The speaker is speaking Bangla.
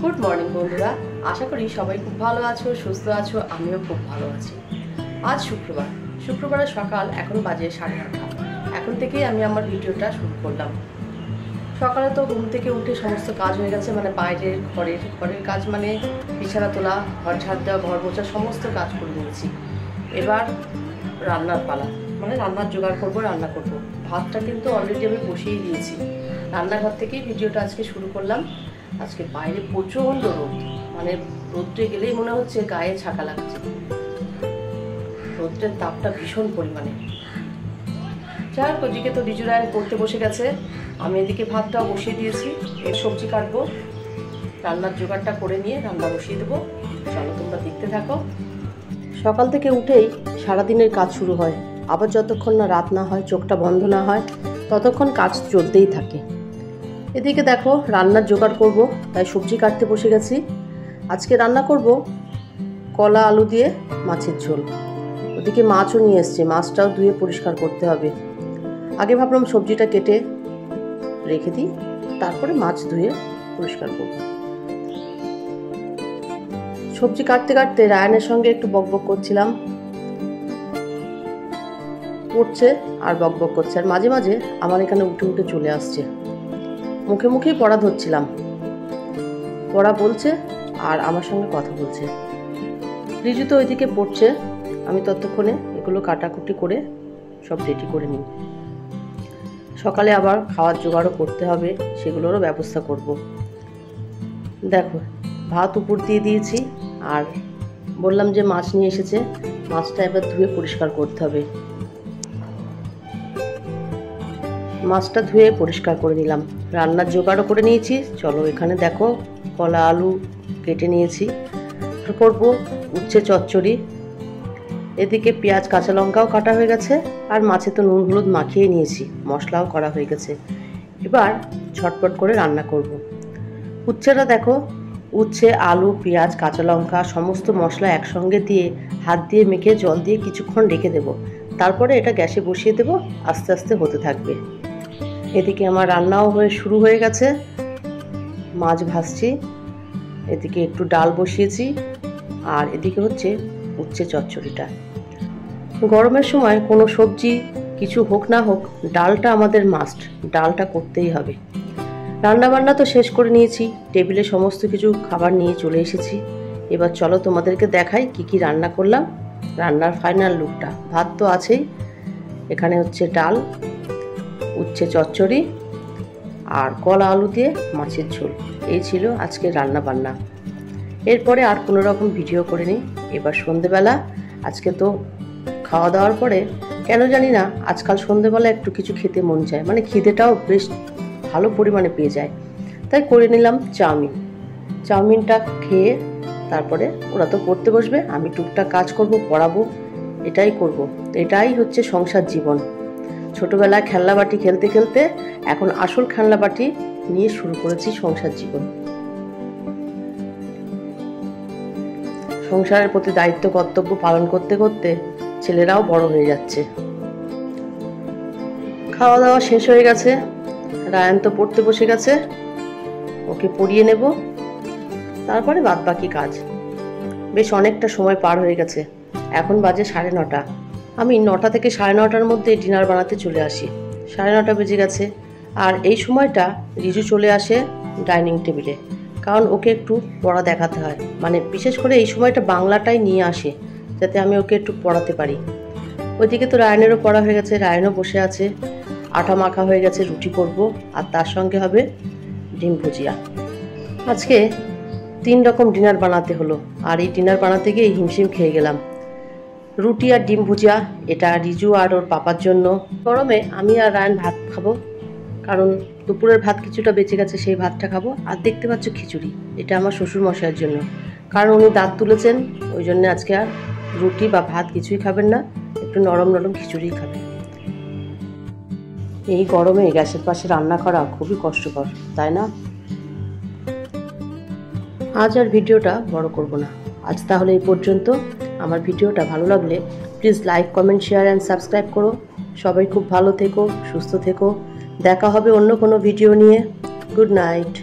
গুড মর্নিং বন্ধুরা, আশা করি সবাই খুব ভালো আছো, সুস্থ আছো। আমিও খুব ভালো আছি। আজ শুক্রবারের সকাল, এখন বাজে 9:30। এখন থেকেই আমি আমার ভিডিওটা শুরু করলাম। সকালে তো ঘুম থেকে উঠে সমস্ত কাজ হয়ে গেছে, মানে বাইরের ঘরের কাজ, মানে বিছানা তোলা, ঘর ঝাড় দেওয়া, ঘর মোছা, সমস্ত কাজ করে নিয়েছি। এবার রান্নার পালা, মানে রান্নার জোগাড় করবো, রান্না করব। ভাতটা কিন্তু অলরেডি আমি বসিয়ে দিয়েছি। রান্নাঘর থেকেই ভিডিওটা আজকে শুরু করলাম। আজকে বাইরে প্রচণ্ড রোদ, মানে রোদ্রে গেলেই মনে হচ্ছে গায়ে ছাকা লাগছে। রোদ্রের তাপটা ভীষণ পরিমাণে। যাই হোক, ওদিকে তো রিজু রায়ন পড়তে বসে গেছে, আমি এদিকে ভাতটাও বসিয়ে দিয়েছি। এর সবজি কাটবো, রান্নার জোগাড়টা করে নিয়ে রান্না বসিয়ে দেবো। চলো তোমরা দেখতে থাকো। সকাল থেকে উঠেই সারাদিনের কাজ শুরু হয়, আবার যতক্ষণ না রাত না হয়, চোখটা বন্ধ না হয়, ততক্ষণ কাজ চলতেই থাকে। এদিকে দেখো রান্নার জোগাড় করব, তাই সবজি কাটতে বসে গেছি। আজকে রান্না করব কলা আলু দিয়ে মাছের ঝোল। ওদিকে মাছও নিয়ে এসছে, মাছটাও ধুয়ে পরিষ্কার করতে হবে। আগে ভাবলাম সবজিটা কেটে রেখে দিই, তারপরে মাছ ধুয়ে পরিষ্কার করব। সবজি কাটতে কাটতে রায়ানের সঙ্গে একটু বকবক করছিলাম। পড়ছে আর বকবক করছে, আর মাঝে মাঝে আমার এখানে উঠে উঠে চলে আসছে। মুখে মুখেই পড়া ধরছিলাম, পড়া বলছে আর আমার সঙ্গে কথা বলছে। রিজু তো ওইদিকে পড়ছে, আমি ততক্ষণে এগুলো কাটাকুটি করে সব রেডি করে নিই। সকালে আবার খাওয়ার জোগাড়ও করতে হবে, সেগুলোরও ব্যবস্থা করব। দেখো ভাত উপর দিয়ে দিয়েছি, আর বললাম যে মাছ নিয়ে এসেছে, মাছটা এবার ধুয়ে পরিষ্কার করতে হবে। মাছটা ধুয়ে পরিষ্কার করে নিলাম, রান্নার জোগাড়ও করে নিয়েছি। চলো এখানে দেখো কলা আলু কেটে নিয়েছি, করব উচ্ছে চচ্চড়ি। এদিকে পেঁয়াজ কাঁচা লঙ্কাও কাটা হয়ে গেছে, আর মাছে তো নুন হলুদ মাখিয়ে নিয়েছি, মশলাও করা হয়ে গেছে। এবার ঝটপট করে রান্না করব। উচ্ছেটা দেখো, উচ্ছে আলু পেঁয়াজ কাঁচা লঙ্কা সমস্ত মশলা একসঙ্গে দিয়ে হাত দিয়ে মেখে জল দিয়ে কিছুক্ষণ রেখে দেব, তারপরে এটা গ্যাসে বসিয়ে দেব, আস্তে আস্তে হতে থাকবে। এদিকে আমার রান্নাও শুরু হয়ে গেছে, মাছ ভাজছি, এদিকে একটু ডাল বসিয়েছি, আর এদিকে হচ্ছে উচ্ছে চচ্চড়িটা। গরমের সময় কোনো সবজি কিছু হোক না হোক, ডালটা আমাদের মাস্ট, ডালটা করতেই হবে। রান্নাবান্না তো শেষ করে নিয়েছি, টেবিলে সমস্ত কিছু খাবার নিয়ে চলে এসেছি। এবার চলো তোমাদেরকে দেখাই কি কি রান্না করলাম, রান্নার ফাইনাল লুকটা। ভাত তো আছেই, এখানে হচ্ছে ডাল, উচ্ছে চচ্চড়ি আর কলা আলু দিয়ে মাছের ঝোল। এই ছিল আজকে রান্না বান্না। এরপরে আর কোনো রকম ভিডিও করিনি। এবার সন্ধেবেলা, আজকে তো খাওয়া দাওয়ার পরে কেন জানি না আজকাল সন্ধেবেলা একটু কিছু খেতে মন চায়, মানে খিদেটাও বেশ ভালো পরিমাণে পেয়ে যায়, তাই করে নিলাম চাউমিনটা খেয়ে তারপরে ওরা তো পড়তে বসবে, আমি টুকটাক কাজ করব, পড়াবো, এটাই করব। এটাই হচ্ছে সংসার জীবন। ছোটবেলায় খেলনাবাটি খেলতে খেলতে এখন আসল খেলনাবাটি নিয়ে শুরু করেছি সংসার জীবন। সংসারের প্রতি দায়িত্ব কর্তব্য পালন করতে করতে ছেলেরাও বড় হয়ে যাচ্ছে। খাওয়া দাওয়া শেষ হয়ে গেছে, রায়ান তো পড়তে বসে গেছে, ওকে পড়িয়ে নেব, তারপরে বাদ বাকি কাজ। বেশ অনেকটা সময় পার হয়ে গেছে, এখন বাজে 9:30। আমি 9টা থেকে 9:30-র মধ্যে ডিনার বানাতে চলে আসি। 9:30 বেজে গেছে, আর এই সময়টা রিজু চলে আসে ডাইনিং টেবিলে, কারণ ওকে একটু পড়া দেখাতে হয়, মানে বিশেষ করে এই সময়টা বাংলাটাই নিয়ে আসে, যাতে আমি ওকে একটু পড়াতে পারি। ওইদিকে তো রায়ানেরও পড়া হয়ে গেছে, রায়ানও বসে আছে, আটা মাখা হয়ে গেছে, রুটি করব, আর তার সঙ্গে হবে ডিম ভুজিয়া। আজকে 3 রকম ডিনার বানাতে হলো, আর এই ডিনার বানাতে গিয়ে হিমশিম খেয়ে গেলাম। রুটি আর ডিম ভুজিয়া, এটা রিজু আর ওর পাপার জন্য। গরমে আমি আর রায়ান ভাত খাবো, কারণ দুপুরের ভাত কিছুটা বেঁচে গেছে, সেই ভাতটা খাবো। আর দেখতে পাচ্ছ খিচুড়ি, এটা আমার শ্বশুর মশাইয়ের জন্য, কারণ উনি দাঁত তুলেছেন, ওই জন্য আজকে আর রুটি বা ভাত কিছুই খাবেন না, একটু নরম নরম খিচুড়ি খাবেন। এই গরমে গ্যাসের পাশে রান্না করা খুবই কষ্টকর, তাই না? আজ আর ভিডিওটা বড় করব না, আজ তাহলে এই পর্যন্ত। আমার ভিডিওটা ভালো লাগলে please like comment share and subscribe করো। সবাই খুব ভালো থেকো, সুস্থ থেকো। দেখা হবে অন্য কোনো ভিডিও নিয়ে। Good night.